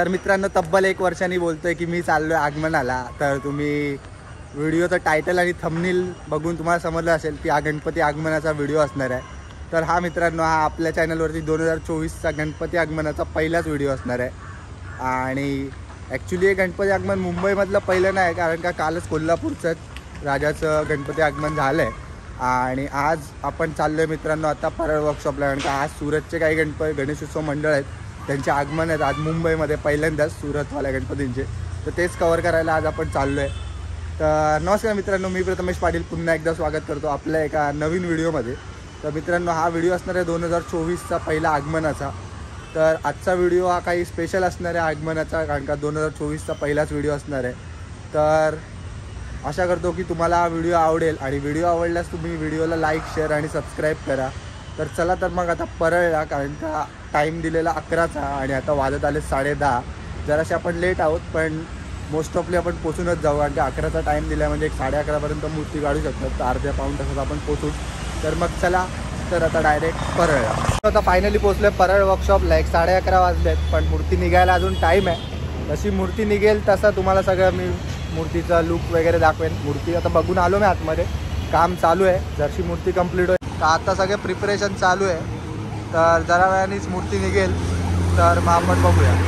तर मित्रांनो तब्बल 1 वर्षांनी बोलतोय की मी चाललोय आगमनाला। तर तुम्ही व्हिडिओचं टायटल आणि थंबनेल बघून तुम्हाला समजलं असेल की हा गणपती आगमनाचा व्हिडिओ असणार आहे। तर हा मित्रांनो हा आपल्या चॅनलवरती 2024चा गणपती आगमनाचा पहिलाच व्हिडिओ असणार आहे। आणि ॲक्च्युली हे गणपती आगमन मुंबईमधलं पहिलं नाही, कारण का कालच कोल्हापूरचंच राजाचं गणपती आगमन झालं आहे। आणि आज आपण चाललो आहे मित्रांनो आता परळ वर्कशॉपला, कारण का आज सुरतचे काही गणेशोत्सव मंडळ आहेत त्यांचे आगमन आहेत आज मुंबईमध्ये पहिल्यांदाच सुरतवाल्या गणपतींचे। तर तेच कवर करायला आज आपण चाललो आहे। तर नमस्कार मित्रांनो, मी प्रथमेश पाटील पुन्हा एकदा स्वागत करतो आपल्या एका नवीन व्हिडिओमध्ये। तर मित्रांनो हा व्हिडिओ असणार आहे 2024चा पहिला आगमनाचा। तर आजचा व्हिडिओ हा काही स्पेशल असणार आहे आगमनाचा, कारण का 2024चा पहिलाच व्हिडिओ असणार आहे। तर आशा करतो की तुम्हाला हा व्हिडिओ आवडेल आणि व्हिडिओ आवडल्यास तुम्ही व्हिडिओला लाईक शेअर आणि सबस्क्राईब करा। तर चला तर मग आता परळला, कारण का टाईम दिलेला 11चा आणि आता वाजत आले 10:30। जरासे आपण लेट आहोत पण मोस्ट ऑफली आपण पोचूनच जाऊ, कारण की 11चा टाईम दिला म्हणजे 11:30पर्यंत मूर्ती काढू शकतात। तर अर्ध्या पाऊण तासात आपण पोचू। तर मग चला तर आता डायरेक्ट परळला। आता फायनली पोचलो आहे परळ वर्कशॉपला। 11:30 वाजलेत पण मूर्ती निघायला अजून टाईम आहे। जशी मूर्ती निघेल तसं तुम्हाला सगळं मी मूर्तीचा लुक वगैरे दाखवेन। मूर्ती आता बघून आलो मी आतमध्ये, काम चालू आहे। जशी मूर्ती कंप्लीट होईल तर आता सगळे प्रिपरेशन चालू आहे। तर जरा वेळानेच मूर्ती निघेल तर मग आपण बघूया।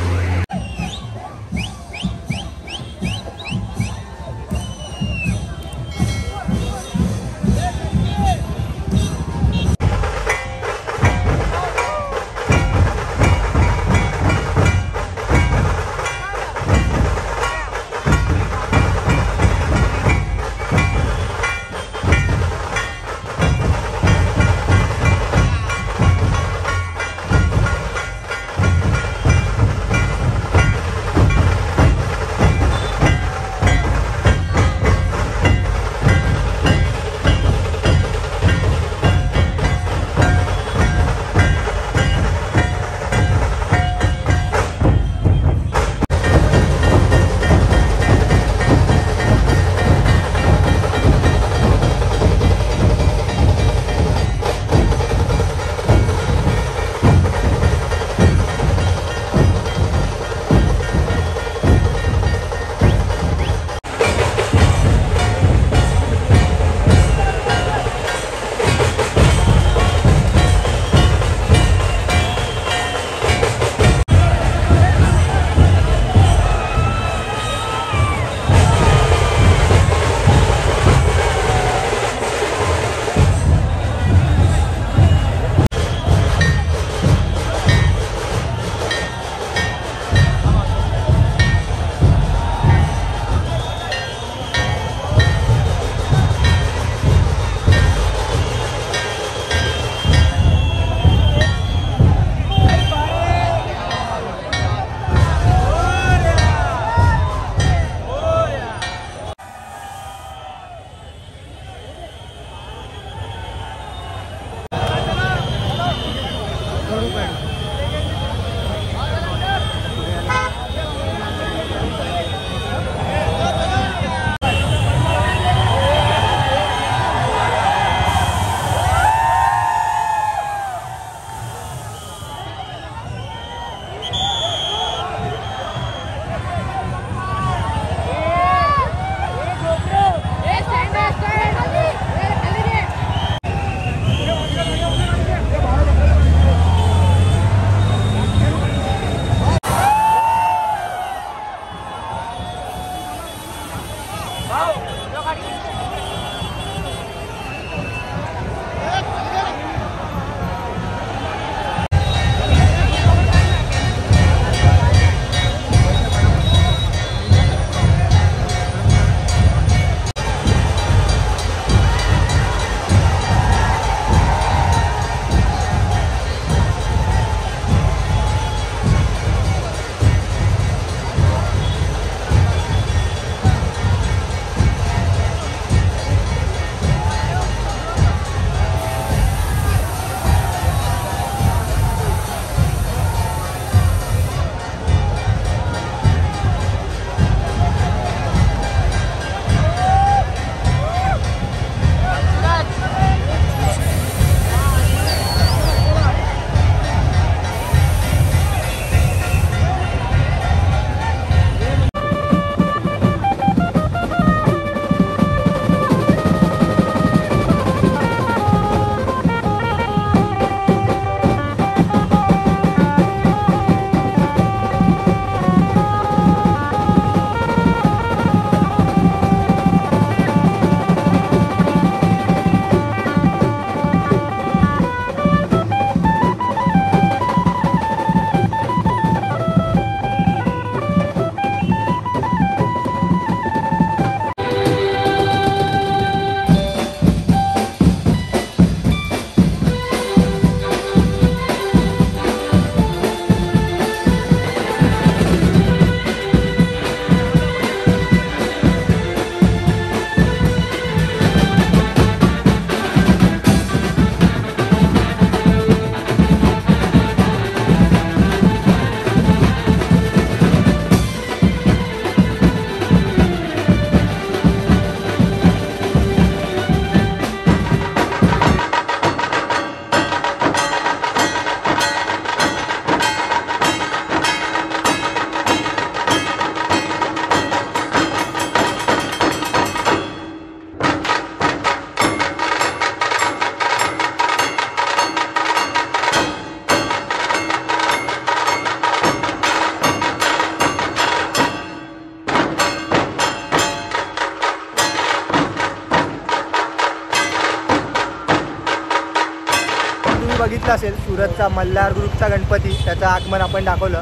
बघितलं असेल सुरतचा मल्हार ग्रुपचा गणपती, त्याचं आगमन आपण दाखवलं.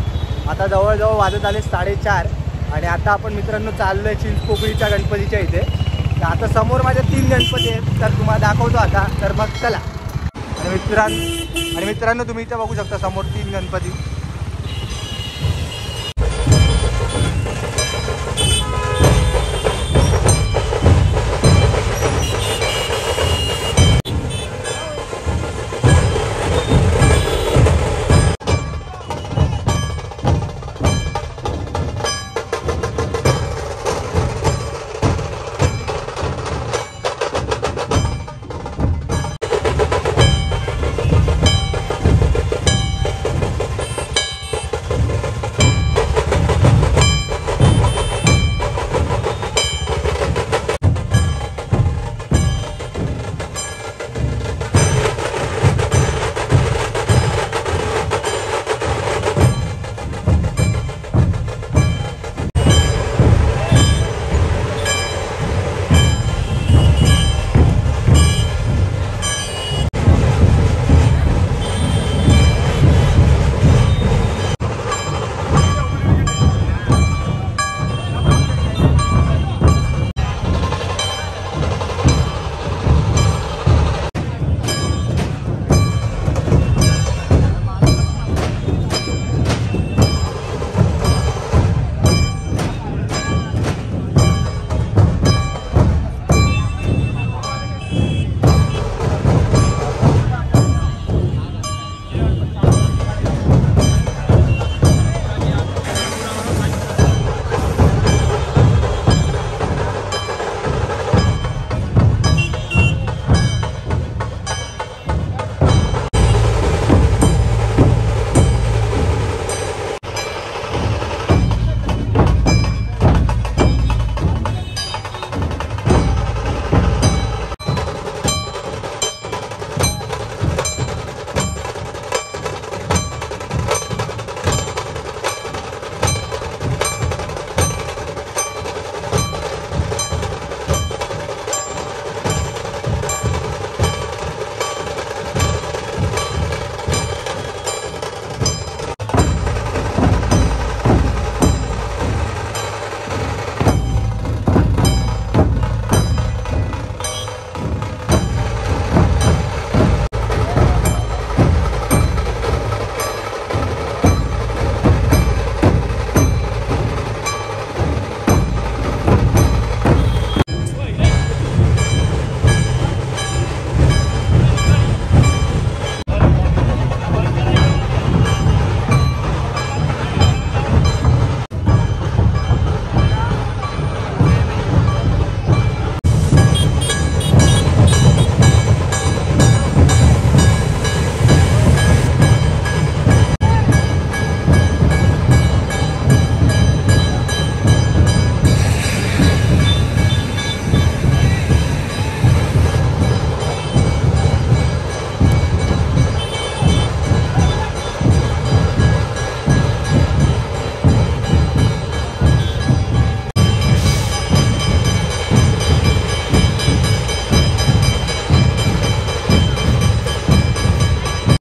आता जवळजवळ वाजत आले 4:30 आणि आता आपण मित्रांनो चाललो आहे चिंचपोकळीच्या गणपतीच्या इथे. तर आता समोर माझे 3 गणपती आहेत, तर तुम्हाला दाखवतो आता. तर मग चला. आणि मित्रांनो तुम्ही इथे बघू शकता समोर 3 गणपती.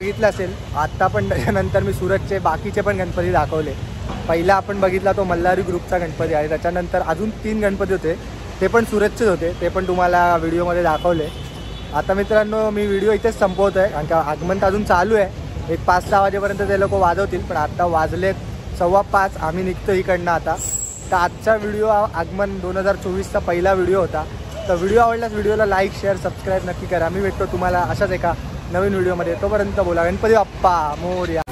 बघितलं असेल आत्ता, पण त्याच्यानंतर मी सुरतचे बाकीचे पण गणपती दाखवले. पहिला आपण बघितला तो मल्हारी ग्रुपचा गणपती आहे, त्याच्यानंतर अजून 3 गणपती होते, ते पण सुरतचेच होते, ते पण तुम्हाला व्हिडिओमध्ये दाखवले. आता मित्रांनो मी व्हिडिओ इथेच संपवतो आहे, कारण का आगमन अजून चालू आहे. एक 5-6 वाजेपर्यंत ते लोक वाजवतील, पण आता वाजले 5:15, आम्ही निघतो इकडनं आता. तर आजचा व्हिडिओ आगमन 2024चा पहिला व्हिडिओ होता. तर व्हिडिओ आवडल्यास व्हिडिओला लाईक शेअर सबस्क्राईब नक्की करा. मी भेटतो तुम्हाला अशाच एका नवीन व्हिडिओमध्ये. तोपर्यंत बोला गणपती बाप्पा मोरया.